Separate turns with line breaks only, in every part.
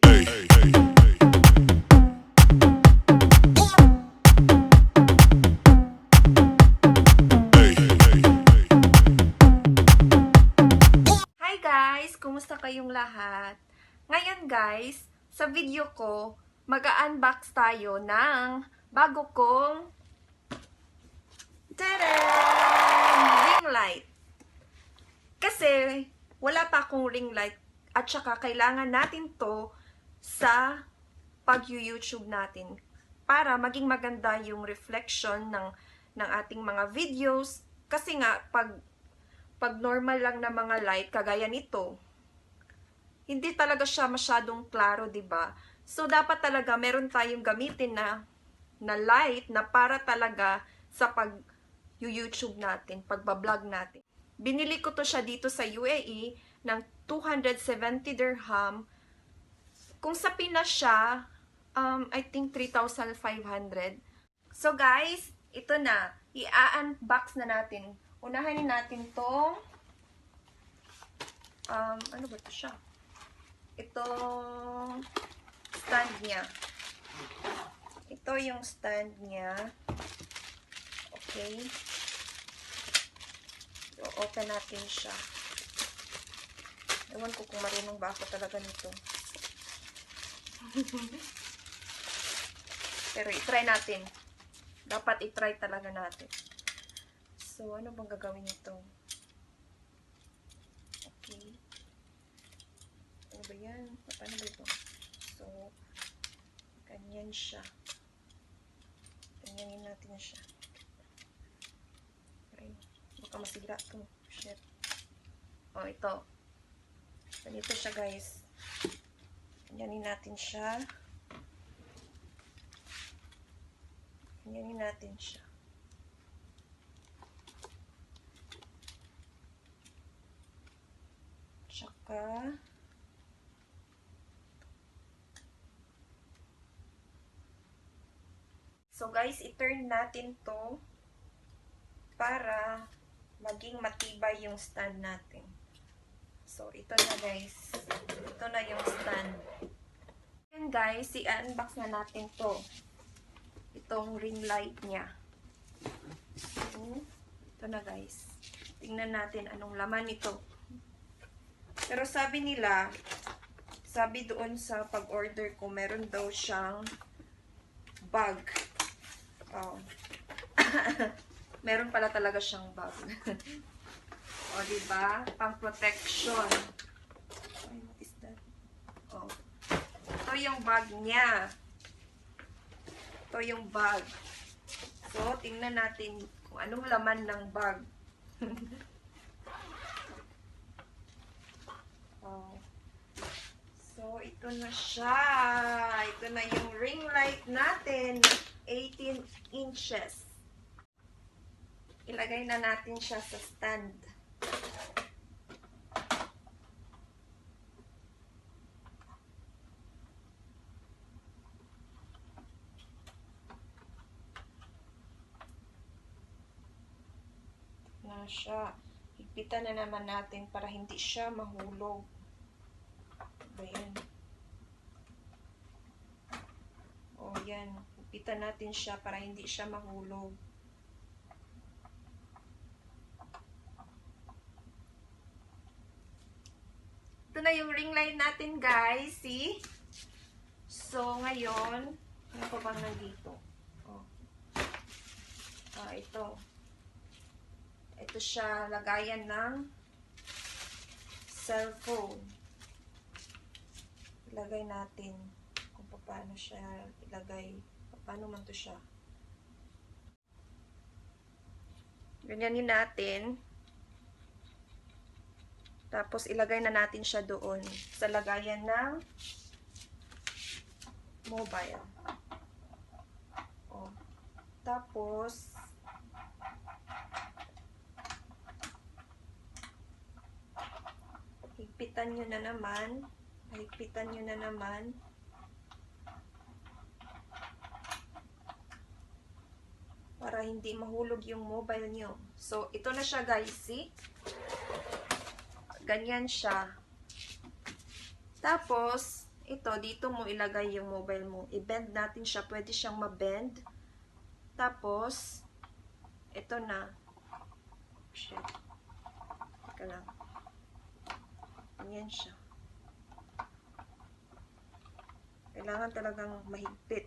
Hi guys! Kumusta kayong lahat? Ngayon guys, sa video ko, mag-unbox tayo ng bago kong ring light. Kasi wala pa akong ring light at saka kailangan natin to sa pag-YouTube natin para maging maganda yung reflection ng ating mga videos. Kasi nga, pag normal lang na mga light, kagaya nito, hindi talaga siya masyadong klaro, 'di ba? So, dapat talaga meron tayong gamitin na light na para talaga sa pag-YouTube natin, pagbablog natin. Binili ko to siya dito sa UAE ng 270 dirham. Kung sa Pinas siya, I think 3,500. So guys, ito na. I-unbox na natin. Unahin natin tong ano ba ito siya? Itong stand niya. Ito yung stand niya. Okay. I-open natin siya. Ewan ko kung marunong ba ako talaga nito. Pero i-try natin. Dapat i-try talaga natin. So, ano bang gagawin nito? Okay. Ano ba yan? Paano ba ito? So, ganyan siya. Ganyanin natin siya. Okay. Baka masira ito. Shit. Oh, ito. Ganito siya, guys. Ganyanin natin siya. Ganyanin natin siya. Tsaka, so guys, i-turn natin to para maging matibay yung stand natin. So, ito na guys. Ito na yung stand. And guys, i-unbox na natin to. Itong ring light niya. Ito na guys. Tingnan natin anong laman nito. Pero sabi nila, sabi doon sa pag-order ko, meron daw siyang bag. Oh. Meron pala talaga siyang bag. O, diba? Pang protection. Ay, what is that? Oh. Ito yung bag niya. Ito yung bag. So, tingnan natin kung anong laman ng bag. Oh. So, ito na siya. Ito na yung ring light natin. 18 inches. Ilagay na natin siya sa stand. Na siya. Higpitan na naman natin para hindi siya mahulog. Ayan. O, yan. Higpitan natin siya para hindi siya mahulog. Ito na yung ring light natin, guys. See? So, ngayon, ano pa bang nandito? Oh. Ito. Ito siya, lagayan ng cellphone. Ilagay natin kung paano siya ilagay. Paano man to siya. Ganyanin natin. Tapos, ilagay na natin siya doon sa lagayan ng mobile. O. Tapos, higpitan nyo na naman. Higpitan nyo na naman. Para hindi mahulog yung mobile nyo. So, ito na siya guys. See? Ganyan siya. Tapos, ito, dito mo ilagay yung mobile mo. I-bend natin siya. Pwede siyang ma-bend. Tapos, ito na. Shit. Teka lang. Ganyan siya. Kailangan talagang mahigpit.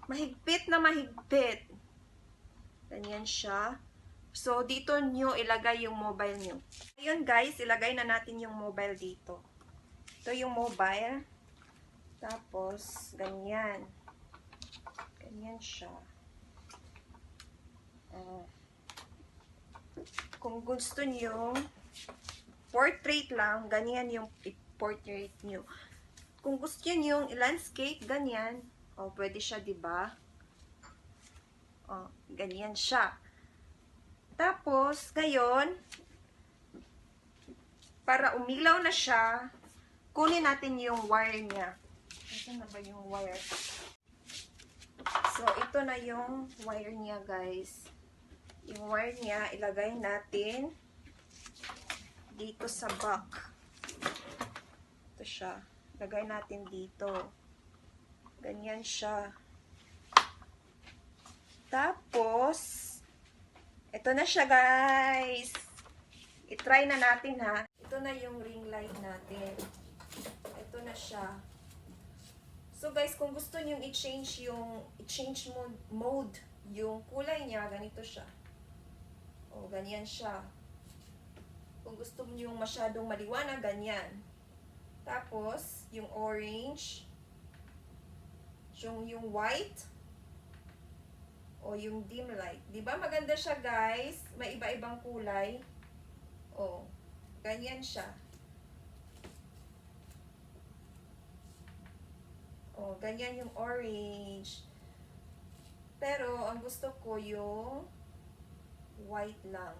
Mahigpit na mahigpit. Ganyan siya. So, dito nyo ilagay yung mobile nyo. Ayun guys, ilagay na natin yung mobile dito. Ito yung mobile. Tapos, ganyan. Ganyan siya. Kung gusto nyo, portrait lang, ganyan yung portrait nyo. Kung gusto nyo yung landscape, ganyan. O, pwede siya, diba? O, ganyan siya. Tapos, ngayon, para umilaw na siya, kunin natin yung wire niya. Ito na ba yung wire? So, ito na yung wire niya, guys. Yung wire niya, ilagay natin dito sa back. Ito siya. Ilagay natin dito. Ganyan siya. Tapos, ito na siya, guys. I-try na natin, ha. Ito na yung ring light natin. Ito na siya. So guys, kung gusto niyo i-change mode, yung kulay niya, ganito siya. O, ganyan siya. Kung gusto niyo yung masyadong maliwanag, ganyan. Tapos, yung orange, yung white, o yung dim light. Diba maganda siya, guys? May iba-ibang kulay. O, ganyan siya. Oh, ganyan yung orange. Pero, ang gusto ko yung white lang.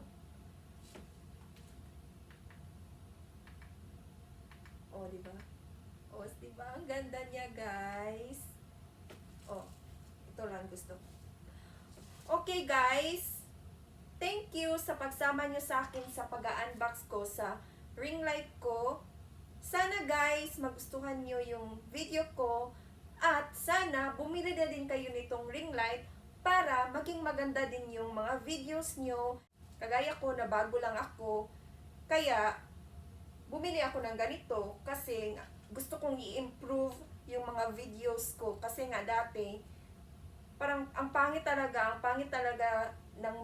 Oh, diba? Oh, diba? Ang ganda niya, guys. Oh, ito lang gusto ko. Okay, guys. Thank you sa pagsama nyo sa akin sa pag-unbox ko sa ring light ko. Sana, guys, magustuhan nyo yung video ko. At sana, bumili na din kayo nitong ring light para maging maganda din yung mga videos nyo. Kagaya ko na bago lang ako. Kaya, bumili ako ng ganito kasi gusto kong i-improve yung mga videos ko. Kasi nga dati, parang ang pangit talaga ng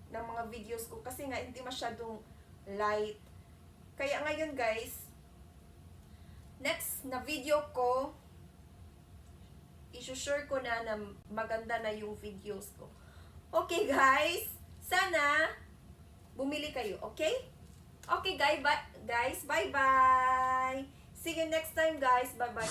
mga videos ko. Kasi nga hindi masyadong light. Kaya ngayon guys, next na video ko, isusure ko na maganda na yung videos ko. Okay guys, sana bumili kayo, okay? Okay guys, bye-bye! See you next time guys, bye-bye!